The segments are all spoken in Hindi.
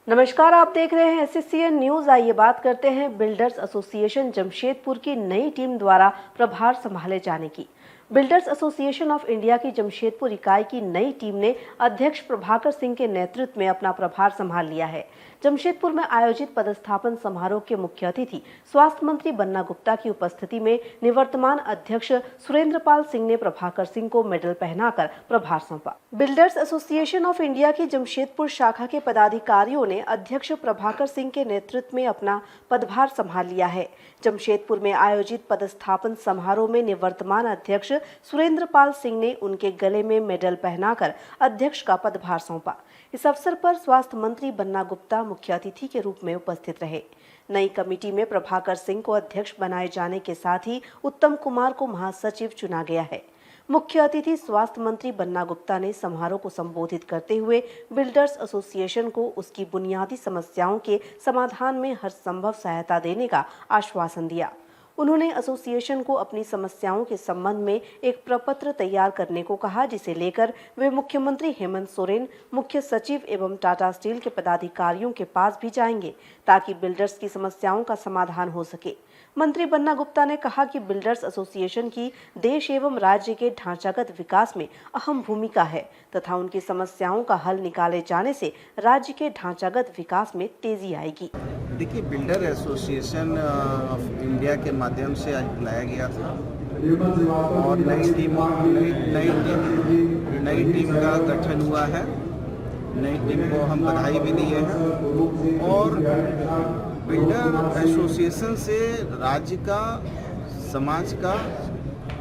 नमस्कार, आप देख रहे हैं SCN न्यूज। आइए बात करते हैं बिल्डर्स एसोसिएशन जमशेदपुर की नई टीम द्वारा प्रभार संभाले जाने की। बिल्डर्स एसोसिएशन ऑफ इंडिया की जमशेदपुर इकाई की नई टीम ने अध्यक्ष प्रभाकर सिंह के नेतृत्व में अपना प्रभार संभाल लिया है। जमशेदपुर में आयोजित पदस्थापन समारोह के मुख्य अतिथि स्वास्थ्य मंत्री बन्ना गुप्ता की उपस्थिति में निवर्तमान अध्यक्ष सुरेंद्रपाल सिंह ने प्रभाकर सिंह को मेडल पहनाकर प्रभार सौंपा। बिल्डर्स एसोसिएशन ऑफ इंडिया की जमशेदपुर शाखा के पदाधिकारियों ने अध्यक्ष प्रभाकर सिंह के नेतृत्व में अपना पदभार संभाल लिया है। जमशेदपुर में आयोजित पदस्थापन समारोह में निवर्तमान अध्यक्ष सुरेंद्रपाल सिंह ने उनके गले में मेडल पहनाकर अध्यक्ष का पदभार सौंपा। इस अवसर पर स्वास्थ्य मंत्री बन्ना गुप्ता मुख्य अतिथि के रूप में उपस्थित रहे। नई कमेटी में प्रभाकर सिंह को अध्यक्ष बनाए जाने के साथ ही उत्तम कुमार को महासचिव चुना गया है। मुख्य अतिथि स्वास्थ्य मंत्री बन्ना गुप्ता ने समारोह को संबोधित करते हुए बिल्डर्स एसोसिएशन को उसकी बुनियादी समस्याओं के समाधान में हर संभव सहायता देने का आश्वासन दिया। उन्होंने एसोसिएशन को अपनी समस्याओं के संबंध में एक प्रपत्र तैयार करने को कहा, जिसे लेकर वे मुख्यमंत्री हेमंत सोरेन, मुख्य सचिव एवं टाटा स्टील के पदाधिकारियों के पास भी जाएंगे ताकि बिल्डर्स की समस्याओं का समाधान हो सके। मंत्री बन्ना गुप्ता ने कहा कि बिल्डर्स एसोसिएशन की देश एवं राज्य के ढांचागत विकास में अहम भूमिका है तथा उनकी समस्याओं का हल निकाले जाने से राज्य के ढांचागत विकास में तेजी आएगी। देखिए, बिल्डर एसोसिएशन ऑफ इंडिया के माध्यम से आज बुलाया गया था और नई टीम का गठन हुआ है। नई टीम को हम बधाई भी दिए हैं और बिल्डर एसोसिएशन से राज्य का, समाज का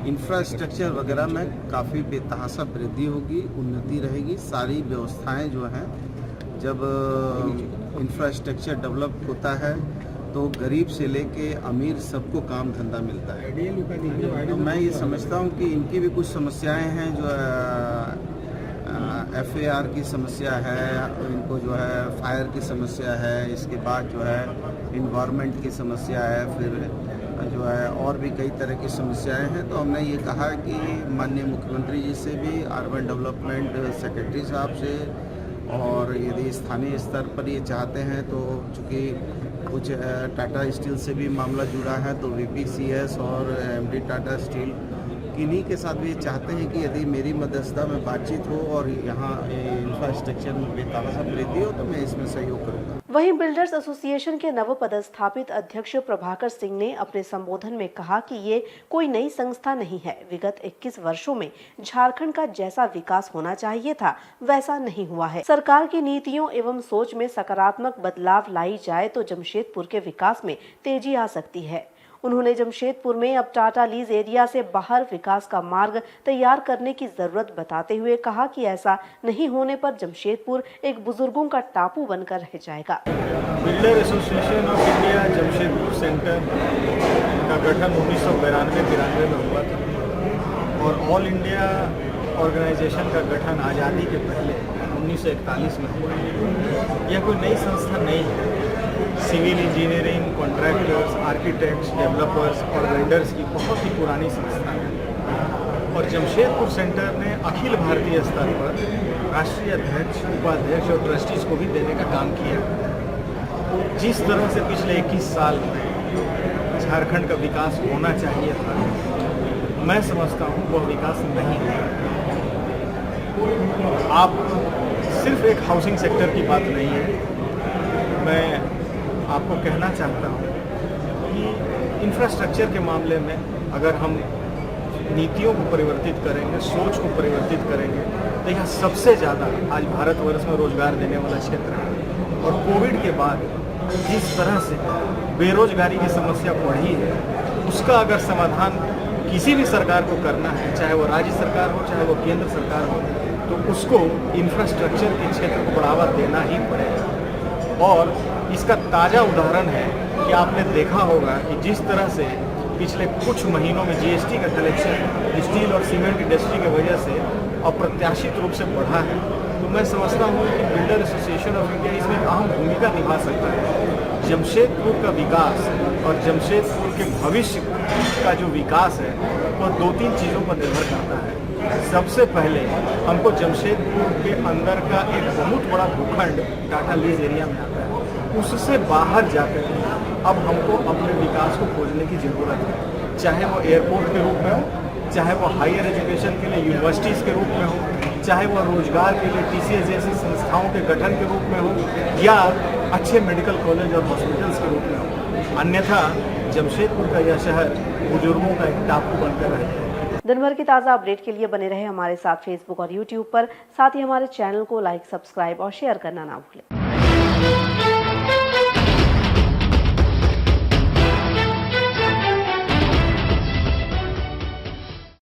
इंफ्रास्ट्रक्चर वगैरह में काफ़ी बेतहाशा वृद्धि होगी, उन्नति रहेगी। सारी व्यवस्थाएं जो हैं, जब इंफ्रास्ट्रक्चर डेवलप होता है तो गरीब से लेके अमीर सबको काम धंधा मिलता है। तो मैं ये समझता हूँ कि इनकी भी कुछ समस्याएं हैं, जो FAR की समस्या है, इनको जो है फायर की समस्या है, इसके बाद जो है इन्वायरमेंट की समस्या है, फिर जो है और भी कई तरह की समस्याएं हैं। तो हमने ये कहा कि माननीय मुख्यमंत्री जी से भी, अर्बन डेवलपमेंट सेक्रेटरी साहब से, और यदि स्थानीय स्तर पर ये चाहते हैं तो चूँकि कुछ टाटा स्टील से भी मामला जुड़ा है तो VPCS और MD टाटा स्टील किन्हीं के साथ भी चाहते हैं कि यदि मेरी मध्यस्थता में बातचीत हो और यहाँ इंफ्रास्ट्रक्चर में बेतहाशा वृद्धि हो तो मैं इसमें सहयोग करूँगा। वहीं बिल्डर्स एसोसिएशन के नव पदस्थापित अध्यक्ष प्रभाकर सिंह ने अपने संबोधन में कहा कि ये कोई नई संस्था नहीं है। विगत 21 वर्षों में झारखंड का जैसा विकास होना चाहिए था वैसा नहीं हुआ है। सरकार की नीतियों एवं सोच में सकारात्मक बदलाव लाई जाए तो जमशेदपुर के विकास में तेजी आ सकती है। उन्होंने जमशेदपुर में अब टाटा लीज एरिया से बाहर विकास का मार्ग तैयार करने की जरूरत बताते हुए कहा कि ऐसा नहीं होने पर जमशेदपुर एक बुजुर्गों का टापू बनकर रह जाएगा। Builder association of India Jamshedpur centre का गठन 1992-93 में हुआ था और ऑल इंडिया ऑर्गेनाइजेशन का गठन आज़ादी के पहले 1941 में हुआ। यह कोई नई संस्था नहीं है। Civil engineering, contractors, architects, developers और बिल्डर्स की बहुत ही पुरानी संस्था है और जमशेदपुर सेंटर ने अखिल भारतीय स्तर पर राष्ट्रीय अध्यक्ष, उपाध्यक्ष और ट्रस्टीज को भी देने का काम किया। जिस तरह से पिछले 21 साल में झारखंड का विकास होना चाहिए था, मैं समझता हूँ वह विकास नहीं हुआ। आप सिर्फ एक हाउसिंग सेक्टर की बात नहीं है। मैं आपको कहना चाहता हूँ कि इंफ्रास्ट्रक्चर के मामले में अगर हम नीतियों को परिवर्तित करेंगे, सोच को परिवर्तित करेंगे तो यह सबसे ज़्यादा आज भारतवर्ष में रोजगार देने वाला क्षेत्र है। और कोविड के बाद जिस तरह से बेरोजगारी की समस्या बढ़ी है, उसका अगर समाधान किसी भी सरकार को करना है, चाहे वो राज्य सरकार हो चाहे वो केंद्र सरकार हो, तो उसको इंफ्रास्ट्रक्चर के क्षेत्र को बढ़ावा देना ही पड़ेगा। और इसका ताज़ा उदाहरण है कि आपने देखा होगा कि जिस तरह से पिछले कुछ महीनों में GST का कलेक्शन स्टील और सीमेंट इंडस्ट्री की वजह से अप्रत्याशित रूप से बढ़ा है, तो मैं समझता हूँ कि बिल्डर एसोसिएशन ऑफ इंडिया इसमें अहम भूमिका निभा सकता है। जमशेदपुर का विकास और जमशेदपुर के भविष्य का जो विकास है वो 2-3 चीज़ों पर निर्भर करता है। सबसे पहले हमको जमशेदपुर के अंदर का एक बहुत बड़ा भूखंड टाटा लीज एरिया में आता है, उससे बाहर जाकर अब हमको अपने विकास को खोजने की ज़रूरत है, चाहे वो एयरपोर्ट के रूप में हो, चाहे वो हायर एजुकेशन के लिए यूनिवर्सिटीज़ के रूप में हो, चाहे वो रोजगार के लिए TCS जैसी संस्थाओं के गठन के रूप में हो, या अच्छे मेडिकल कॉलेज और हॉस्पिटल्स के रूप में हो। अन्यथा जमशेदपुर का यह शहर बुजुर्गों का एक टापू बनकर रहेगा। दिन भर की ताज़ा अपडेट के लिए बने रहे हमारे साथ फेसबुक और यूट्यूब पर। साथ ही हमारे चैनल को लाइक, सब्सक्राइब और शेयर करना ना भूलें।